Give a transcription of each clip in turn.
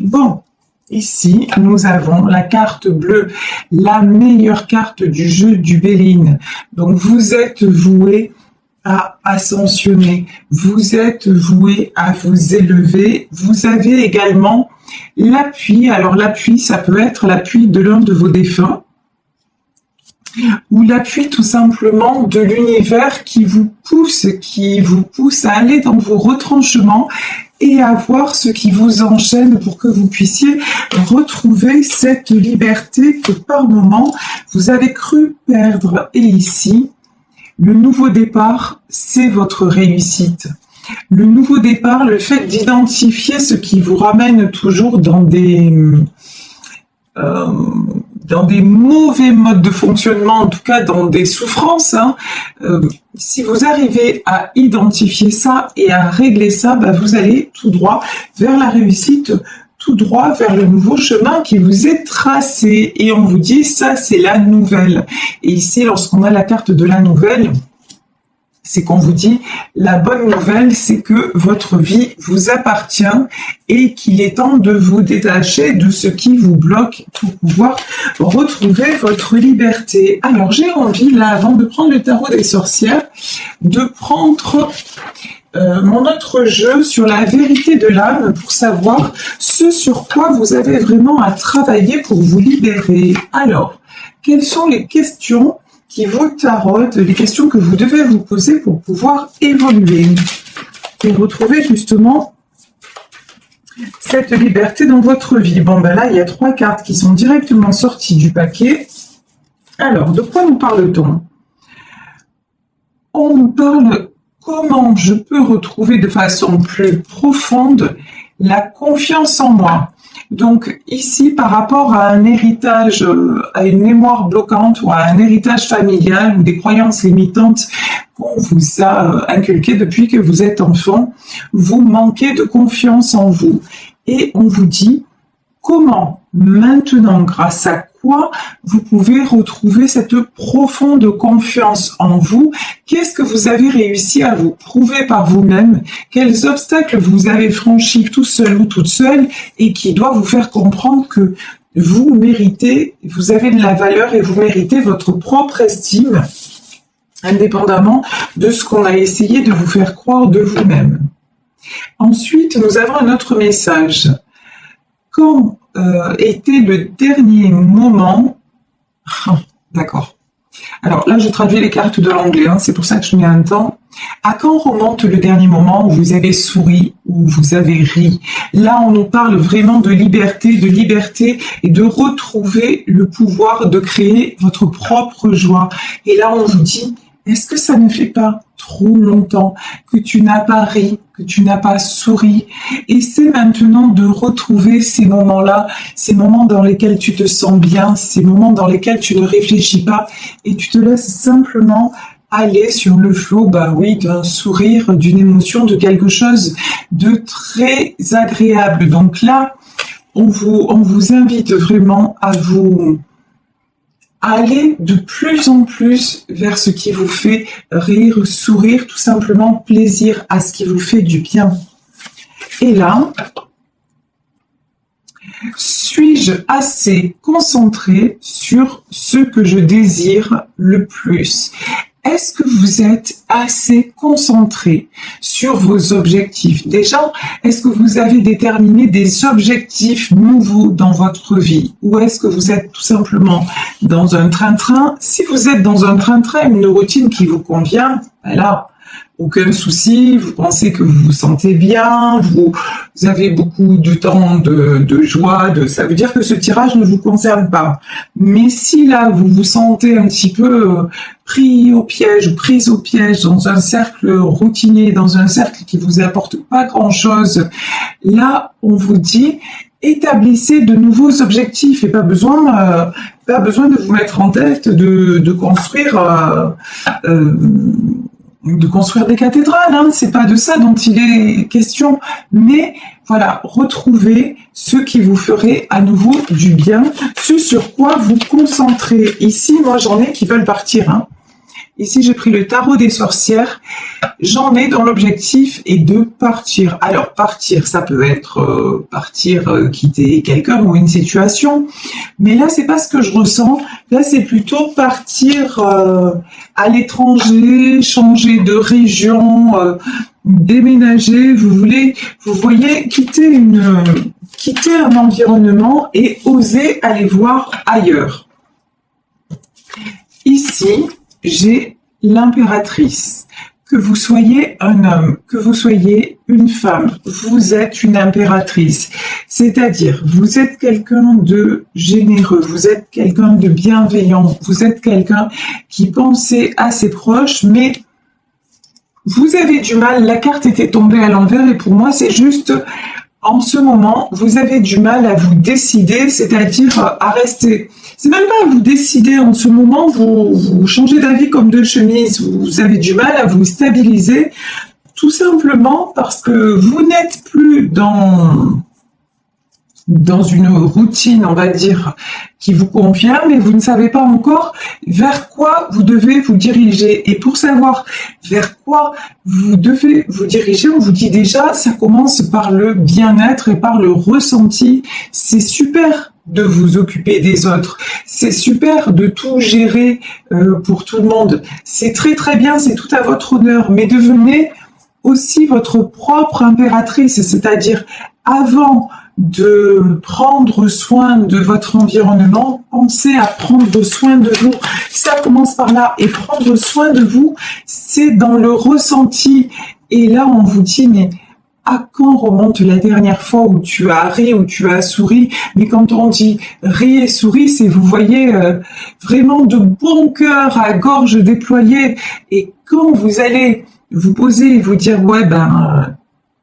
Bon, ici, nous avons la carte bleue, la meilleure carte du jeu du Béline. Donc, vous êtes voué à ascensionner, vous êtes voué à vous élever. Vous avez également l'appui. Alors, l'appui, ça peut être l'appui de l'un de vos défunts ou l'appui tout simplement de l'univers qui vous pousse à aller dans vos retranchements et à voir ce qui vous enchaîne pour que vous puissiez retrouver cette liberté que par moment vous avez cru perdre. Et ici, le nouveau départ, c'est votre réussite. Le nouveau départ, le fait d'identifier ce qui vous ramène toujours dans des mauvais modes de fonctionnement, en tout cas dans des souffrances, si vous arrivez à identifier ça et à régler ça, vous allez tout droit vers la réussite, tout droit vers le nouveau chemin qui vous est tracé. Et on vous dit, ça c'est la nouvelle. Et ici, lorsqu'on a la carte de la nouvelle, c'est qu'on vous dit, la bonne nouvelle, c'est que votre vie vous appartient et qu'il est temps de vous détacher de ce qui vous bloque pour pouvoir retrouver votre liberté. Alors, j'ai envie, là, avant de prendre le tarot des sorcières, de prendre mon autre jeu sur la vérité de l'âme pour savoir ce sur quoi vous avez vraiment à travailler pour vous libérer. Alors, quelles sont les questions qui vous tarautent, les questions que vous devez vous poser pour pouvoir évoluer et retrouver justement cette liberté dans votre vie? Bon, là, il y a 3 cartes qui sont directement sorties du paquet. Alors, de quoi nous parle-t-on? On nous parle comment je peux retrouver de façon plus profonde la confiance en moi. Donc ici, par rapport à un héritage, à une mémoire bloquante ou à un héritage familial ou des croyances limitantes qu'on vous a inculquées depuis que vous êtes enfant, vous manquez de confiance en vous. Et on vous dit comment maintenant, grâce à quoi vous pouvez retrouver cette profonde confiance en vous. Qu'est-ce que vous avez réussi à vous prouver par vous-même? Quels obstacles vous avez franchis tout seul ou toute seule et qui doivent vous faire comprendre que vous méritez, vous avez de la valeur et vous méritez votre propre estime, indépendamment de ce qu'on a essayé de vous faire croire de vous-même. Ensuite, nous avons un autre message. Quand était le dernier moment... D'accord. Alors là, je traduis les cartes de l'anglais, c'est pour ça que je mets un temps. À quand remonte le dernier moment où vous avez souri, où vous avez ri? Là, on nous parle vraiment de liberté et de retrouver le pouvoir de créer votre propre joie. Et là, on vous dit, est-ce que ça ne fait pas trop longtemps que tu n'as pas ri, que tu n'as pas souri? Et c'est maintenant de retrouver ces moments-là, ces moments dans lesquels tu te sens bien, ces moments dans lesquels tu ne réfléchis pas et tu te laisses simplement aller sur le flot, d'un sourire, d'une émotion, de quelque chose de très agréable. Donc là, on vous invite vraiment à aller de plus en plus vers ce qui vous fait rire, sourire, tout simplement plaisir à ce qui vous fait du bien. Et là, suis-je assez concentré sur ce que je désire le plus? Est-ce que vous êtes assez concentré sur vos objectifs? Déjà, est-ce que vous avez déterminé des objectifs nouveaux dans votre vie? Ou est-ce que vous êtes tout simplement dans un train-train? Si vous êtes dans un train-train, une routine qui vous convient, là, aucun souci, vous pensez que vous vous sentez bien, vous avez beaucoup de temps de joie, ça veut dire que ce tirage ne vous concerne pas. Mais si là, vous vous sentez un petit peu pris au piège ou prise au piège dans un cercle routinier, dans un cercle qui vous apporte pas grand-chose, là, on vous dit, établissez de nouveaux objectifs et pas besoin de vous mettre en tête de construire des cathédrales, c'est pas de ça dont il est question, mais voilà, retrouvez ce qui vous ferait à nouveau du bien, ce sur quoi vous concentrez. Ici, moi j'en ai qui veulent partir, Ici, j'ai pris le tarot des sorcières. J'en ai dans l'objectif est de partir. Alors, partir, ça peut être quitter quelqu'un ou une situation. Mais là, c'est pas ce que je ressens. Là, c'est plutôt partir à l'étranger, changer de région, déménager. Vous voyez, quitter un environnement et oser aller voir ailleurs. Ici, j'ai l'impératrice. Que vous soyez un homme, que vous soyez une femme, vous êtes une impératrice. C'est-à-dire, vous êtes quelqu'un de généreux, vous êtes quelqu'un de bienveillant, vous êtes quelqu'un qui pensait à ses proches, mais vous avez du mal, la carte était tombée à l'envers et pour moi, c'est juste... En ce moment, vous avez du mal à vous décider, c'est-à-dire à rester. C'est même pas à vous décider en ce moment, vous changez d'avis comme deux chemises, vous avez du mal à vous stabiliser, tout simplement parce que vous n'êtes plus dans une routine, on va dire, qui vous convient, mais vous ne savez pas encore vers quoi vous devez vous diriger. Et pour savoir vers quoi vous devez vous diriger, on vous dit déjà, ça commence par le bien-être et par le ressenti. C'est super de vous occuper des autres. C'est super de tout gérer pour tout le monde. C'est très très bien, c'est tout à votre honneur, mais devenez aussi votre propre impératrice, c'est-à-dire avant de prendre soin de votre environnement, pensez à prendre soin de vous. Ça commence par là. Et prendre soin de vous, c'est dans le ressenti. Et là, on vous dit, mais à quand remonte la dernière fois où tu as ri, où tu as souri? Mais quand on dit ri et souris, c'est, vous voyez, vraiment de bon cœur, à gorge déployée. Et quand vous allez vous poser et vous dire, ouais,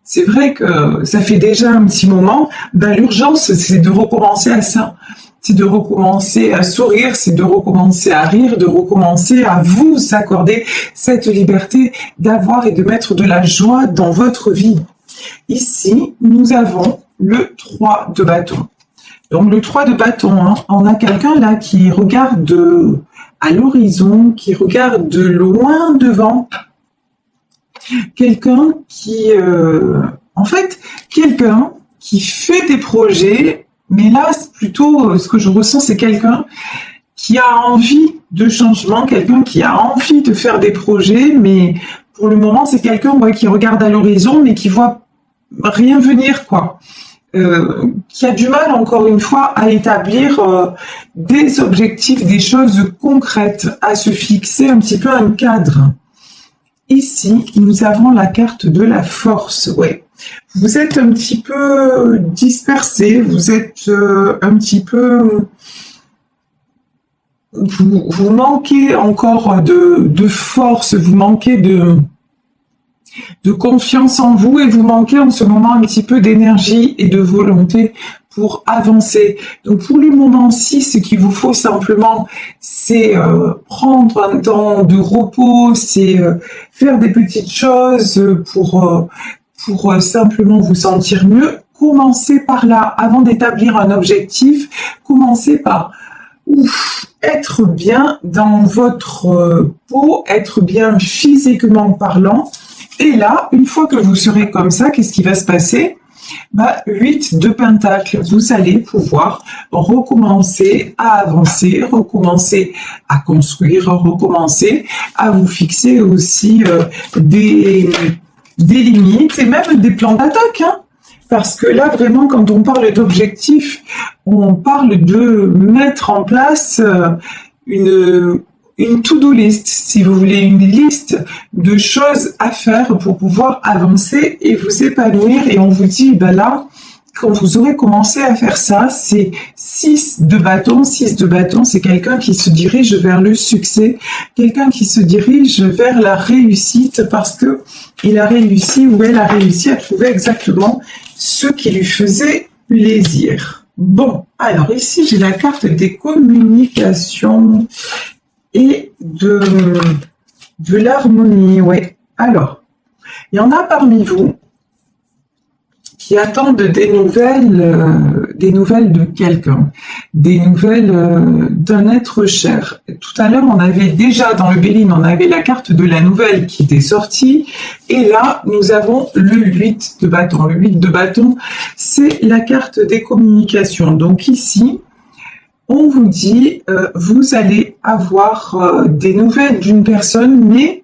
c'est vrai que ça fait déjà un petit moment, l'urgence, c'est de recommencer à ça. C'est de recommencer à sourire, c'est de recommencer à rire, de recommencer à vous accorder cette liberté d'avoir et de mettre de la joie dans votre vie. Ici, nous avons le 3 de bâton. Donc le 3 de bâton, hein, on a quelqu'un là qui regarde à l'horizon, qui regarde de loin devant. Quelqu'un qui, quelqu'un qui fait des projets, mais là, c'est plutôt, ce que je ressens, c'est quelqu'un qui a envie de changement, quelqu'un qui a envie de faire des projets, mais pour le moment, c'est quelqu'un qui regarde à l'horizon, mais qui voit rien venir, quoi. Qui a du mal, encore une fois, à établir des objectifs, des choses concrètes, à se fixer un petit peu un cadre. Ici, nous avons la carte de la force. Ouais. Vous êtes un petit peu dispersé, vous êtes un petit peu... Vous manquez encore de force, vous manquez de confiance en vous et vous manquez en ce moment un petit peu d'énergie et de volonté pour avancer. Donc pour le moment-ci, ce qu'il vous faut simplement, c'est prendre un temps de repos, c'est faire des petites choses pour simplement vous sentir mieux. Commencez par là, avant d'établir un objectif, commencez par être bien dans votre peau, être bien physiquement parlant. Et là, une fois que vous serez comme ça, qu'est-ce qui va se passer ? 8 de pentacles, vous allez pouvoir recommencer à avancer, recommencer à construire, recommencer à vous fixer aussi des limites et même des plans d'attaque. Hein, parce que là, vraiment, quand on parle d'objectifs, on parle de mettre en place une to-do list, si vous voulez, une liste de choses à faire pour pouvoir avancer et vous épanouir. Et on vous dit, là, quand vous aurez commencé à faire ça, c'est 6 de bâton. 6 de bâton, c'est quelqu'un qui se dirige vers le succès, quelqu'un qui se dirige vers la réussite parce que il a réussi ou elle a réussi à trouver exactement ce qui lui faisait plaisir. Bon, alors ici, j'ai la carte des communications et de l'harmonie, ouais. Alors, il y en a parmi vous qui attendent des nouvelles de quelqu'un, des nouvelles d'un être cher. Tout à l'heure, on avait déjà dans le Béline, on avait la carte de la nouvelle qui était sortie, et là, nous avons le 8 de bâton. Le 8 de bâton, c'est la carte des communications. Donc ici, on vous dit, vous allez avoir des nouvelles d'une personne, mais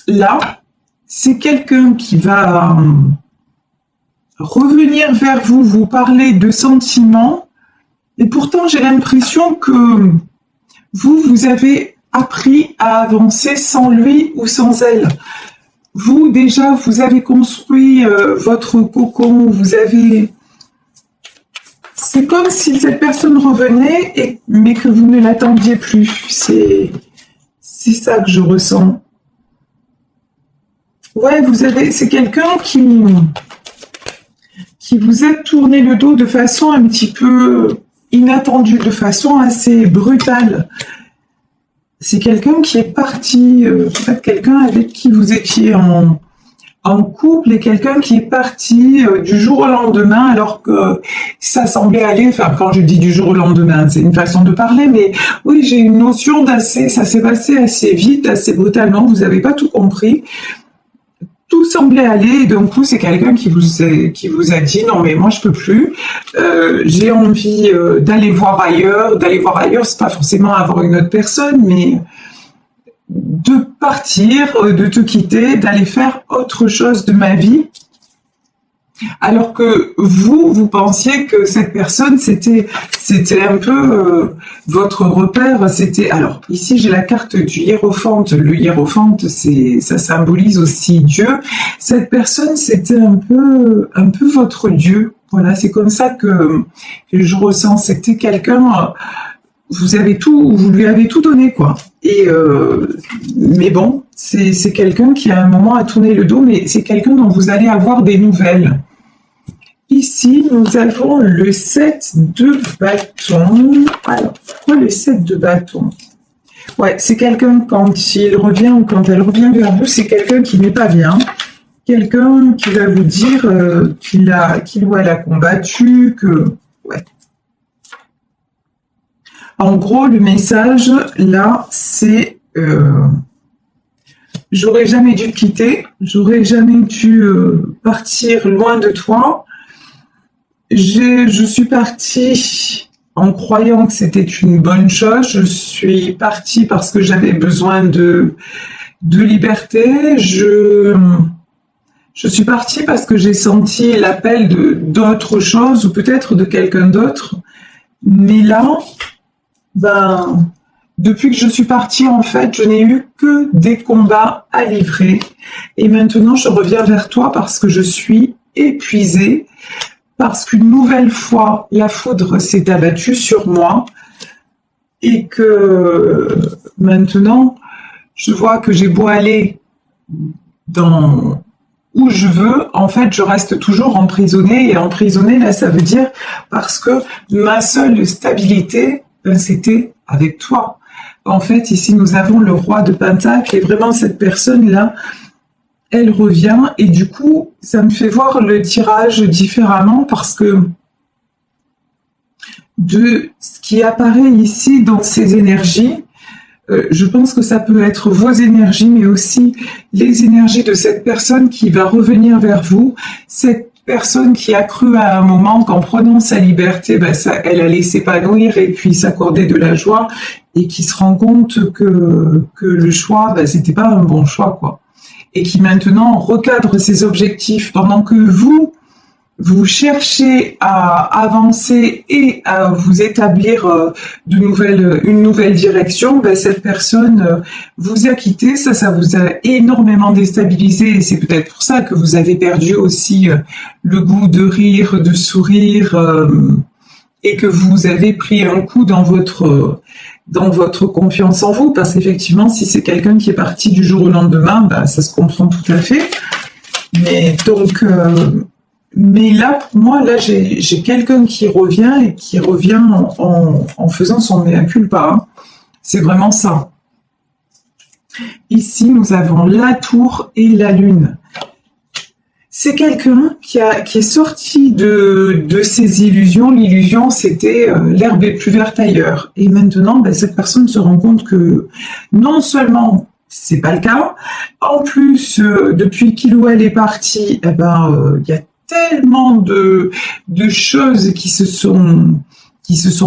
là, c'est quelqu'un qui va revenir vers vous, vous parler de sentiments, et pourtant j'ai l'impression que vous avez appris à avancer sans lui ou sans elle. Vous, déjà, vous avez construit votre cocon, c'est comme si cette personne revenait, mais que vous ne l'attendiez plus. C'est ça que je ressens. Ouais, c'est quelqu'un qui vous a tourné le dos de façon un petit peu inattendue, de façon assez brutale. C'est quelqu'un qui est parti, peut-être quelqu'un avec qui vous étiez en couple et quelqu'un qui est parti du jour au lendemain alors que ça semblait aller, enfin quand je dis du jour au lendemain, c'est une façon de parler, mais oui, j'ai une notion ça s'est passé assez vite, assez brutalement, vous n'avez pas tout compris. Tout semblait aller, et d'un coup, c'est quelqu'un qui vous a dit non mais moi je peux plus, j'ai envie d'aller voir ailleurs. D'aller voir ailleurs, c'est pas forcément avoir une autre personne, mais de partir, de te quitter, d'aller faire autre chose de ma vie. Alors que vous pensiez que cette personne, c'était un peu votre repère. Alors ici, j'ai la carte du hiérophante. Le hiérophante, ça symbolise aussi Dieu. Cette personne, c'était un peu votre Dieu. Voilà, c'est comme ça que je ressens. C'était quelqu'un. Vous lui avez tout donné, quoi. Mais bon, c'est quelqu'un qui à un moment a tourné le dos, mais c'est quelqu'un dont vous allez avoir des nouvelles. Ici, nous avons le 7 de bâton. Alors, pourquoi le 7 de bâton? Ouais, c'est quelqu'un, quand il revient ou quand elle revient vers vous, c'est quelqu'un qui n'est pas bien. Quelqu'un qui va vous dire qu'il ou elle a combattu, ouais. En gros, le message, là, c'est j'aurais jamais dû te quitter, j'aurais jamais dû partir loin de toi. Je suis partie en croyant que c'était une bonne chose. Je suis partie parce que j'avais besoin de liberté. Je suis partie parce que j'ai senti l'appel d'autre chose ou peut-être de quelqu'un d'autre. Mais là, depuis que je suis partie, en fait, je n'ai eu que des combats à livrer. Et maintenant, je reviens vers toi parce que je suis épuisée. Parce qu'une nouvelle fois, la foudre s'est abattue sur moi et que maintenant, je vois que j'ai beau aller dans où je veux, en fait, je reste toujours emprisonnée. Et emprisonnée, là, ça veut dire parce que ma seule stabilité, c'était avec toi. En fait, ici, nous avons le roi de Pentacle et vraiment cette personne-là, elle revient et du coup, ça me fait voir le tirage différemment parce que de ce qui apparaît ici dans ces énergies, je pense que ça peut être vos énergies, mais aussi les énergies de cette personne qui va revenir vers vous, cette personne qui a cru à un moment qu'en prenant sa liberté, elle allait s'épanouir et puis s'accorder de la joie et qui se rend compte que le choix, c'était pas un bon choix, quoi. Et qui maintenant recadre ses objectifs pendant que vous cherchez à avancer et à vous établir une nouvelle direction, cette personne vous a quitté, ça vous a énormément déstabilisé et c'est peut-être pour ça que vous avez perdu aussi le goût de rire, de sourire et que vous avez pris un coup dans votre confiance en vous, parce qu'effectivement, si c'est quelqu'un qui est parti du jour au lendemain, ça se comprend tout à fait. Mais donc, mais là, pour moi, là, j'ai quelqu'un qui revient et qui revient en faisant son mea culpa. Hein. C'est vraiment ça. Ici, nous avons la tour et la lune. C'est quelqu'un qui est sorti de ses illusions. L'illusion, c'était l'herbe est plus verte ailleurs. Et maintenant, ben, cette personne se rend compte que non seulement c'est pas le cas, en plus, depuis qu'il ou elle est parti, eh ben, y a tellement de choses qui se sont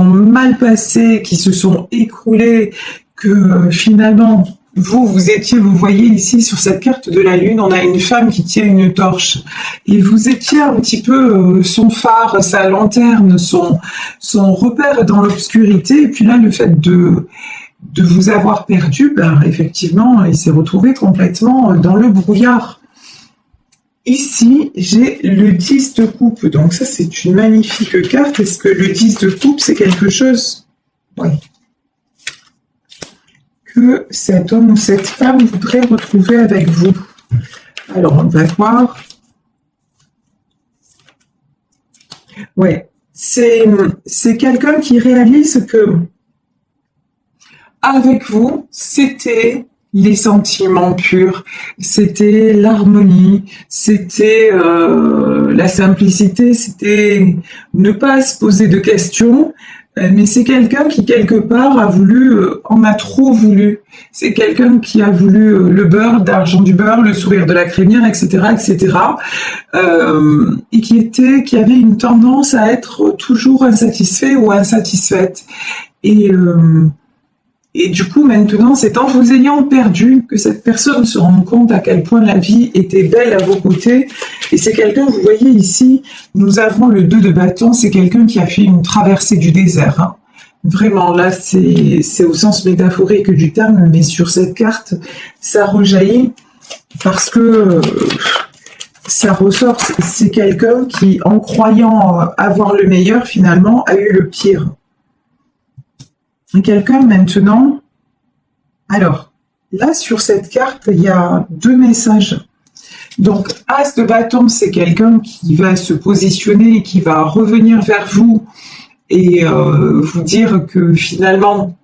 mal passées, qui se sont écroulées, que finalement, vous voyez ici sur cette carte de la Lune, on a une femme qui tient une torche. Et vous étiez un petit peu son phare, sa lanterne, son repère dans l'obscurité. Et puis là, le fait de vous avoir perdu, ben, effectivement, il s'est retrouvé complètement dans le brouillard. Ici, j'ai le 10 de coupe. Donc ça, c'est une magnifique carte. Est-ce que le 10 de coupe, c'est quelque chose? Oui. Que cet homme ou cette femme voudrait retrouver avec vous. Alors, on va voir. Ouais, c'est quelqu'un qui réalise que avec vous, c'était les sentiments purs, c'était l'harmonie, c'était la simplicité, c'était ne pas se poser de questions. Mais c'est quelqu'un qui, quelque part, en a trop voulu. C'est quelqu'un qui a voulu le beurre, d'argent du beurre, le sourire de la crémière, etc., etc. Et qui avait une tendance à être toujours insatisfait ou insatisfaite. Et du coup, maintenant, c'est en vous ayant perdu que cette personne se rend compte à quel point la vie était belle à vos côtés. Et c'est quelqu'un, vous voyez ici, nous avons le 2 de bâton, c'est quelqu'un qui a fait une traversée du désert. Hein. Vraiment, là, c'est au sens métaphorique du terme, mais sur cette carte, ça rejaillit parce que ça ressort. C'est quelqu'un qui, en croyant avoir le meilleur, finalement, a eu le pire. Quelqu'un maintenant, alors là sur cette carte il y a 2 messages. Donc As de bâton, c'est quelqu'un qui va se positionner, qui va revenir vers vous et vous dire que finalement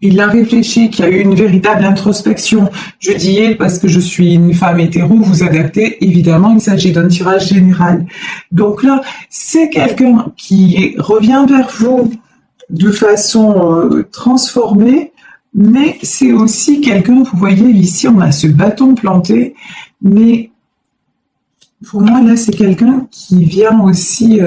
il a réfléchi, qu'il y a eu une véritable introspection. Je dis il parce que je suis une femme hétéro, vous adaptez, évidemment il s'agit d'un tirage général. Donc là c'est quelqu'un qui revient vers vous de façon transformée, mais c'est aussi quelqu'un, vous voyez ici on a ce bâton planté, mais pour moi là c'est quelqu'un qui vient aussi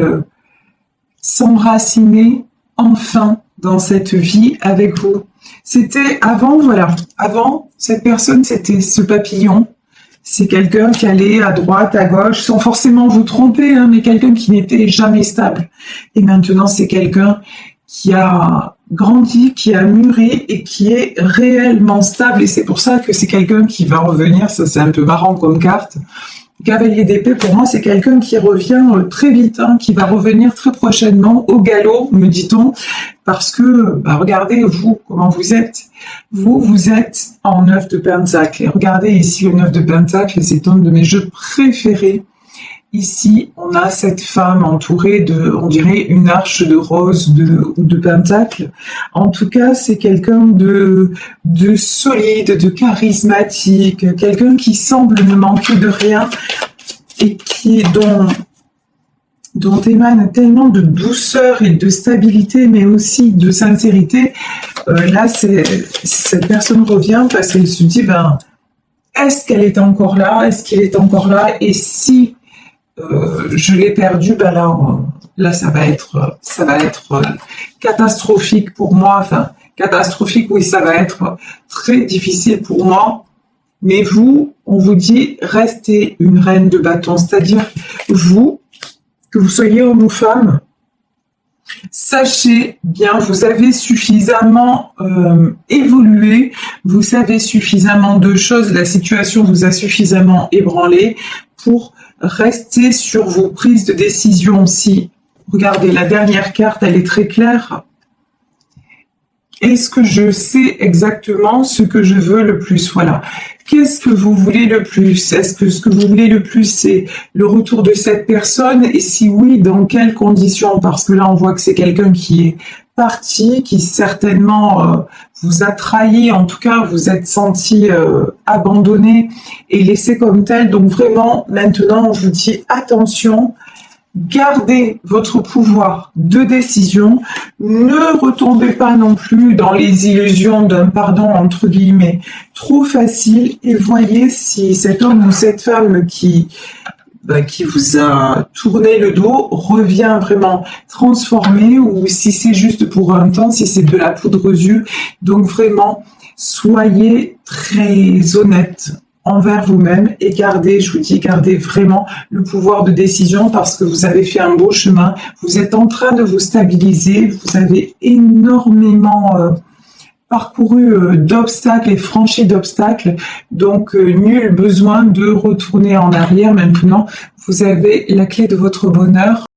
s'enraciner enfin dans cette vie avec vous. C'était avant, voilà, avant cette personne c'était ce papillon, c'est quelqu'un qui allait à droite, à gauche, sans forcément vous tromper, hein, mais quelqu'un qui n'était jamais stable. Et maintenant c'est quelqu'un qui a grandi, qui a mûri et qui est réellement stable. Et c'est pour ça que c'est quelqu'un qui va revenir, ça c'est un peu marrant comme carte. Cavalier d'épée, pour moi, c'est quelqu'un qui revient très vite, hein, qui va revenir très prochainement au galop, me dit-on, parce que, bah, regardez, vous, comment vous êtes. Vous êtes en 9 de Pentacle. Et regardez ici le 9 de Pentacle, c'est un de mes jeux préférés. Ici, on a cette femme entourée de, on dirait, une arche de rose ou de pentacle. En tout cas, c'est quelqu'un de solide, de charismatique, quelqu'un qui semble ne manquer de rien et dont émane tellement de douceur et de stabilité, mais aussi de sincérité. Là, cette personne revient parce qu'elle se dit, ben, est-ce qu'elle est encore là? Est-ce qu'il est encore là? Et si je l'ai perdu, ben là ça va être catastrophique pour moi. Enfin, catastrophique, oui, ça va être très difficile pour moi. Mais vous, on vous dit, restez une reine de bâton, c'est-à-dire vous, que vous soyez homme ou femme, sachez bien, vous avez suffisamment évolué, vous savez suffisamment de choses, la situation vous a suffisamment ébranlé pour rester sur vos prises de décision aussi. Regardez, la dernière carte, elle est très claire. Est-ce que je sais exactement ce que je veux le plus? Voilà. Qu'est-ce que vous voulez le plus? Est-ce que ce que vous voulez le plus, c'est le retour de cette personne? Et si oui, dans quelles conditions? Parce que là, on voit que c'est quelqu'un qui est parti qui certainement vous a trahi, en tout cas vous êtes senti abandonné et laissé comme tel. Donc vraiment, maintenant, on vous dit attention, gardez votre pouvoir de décision, ne retombez pas non plus dans les illusions d'un pardon entre guillemets trop facile et voyez si cet homme ou cette femme qui vous a tourné le dos revient vraiment transformé ou si c'est juste pour un temps, si c'est de la poudre aux yeux. Donc vraiment, soyez très honnête envers vous-même et gardez, je vous dis, gardez vraiment le pouvoir de décision parce que vous avez fait un beau chemin, vous êtes en train de vous stabiliser, vous avez énormément parcouru d'obstacles et franchi d'obstacles, donc nul besoin de retourner en arrière. Maintenant, vous avez la clé de votre bonheur.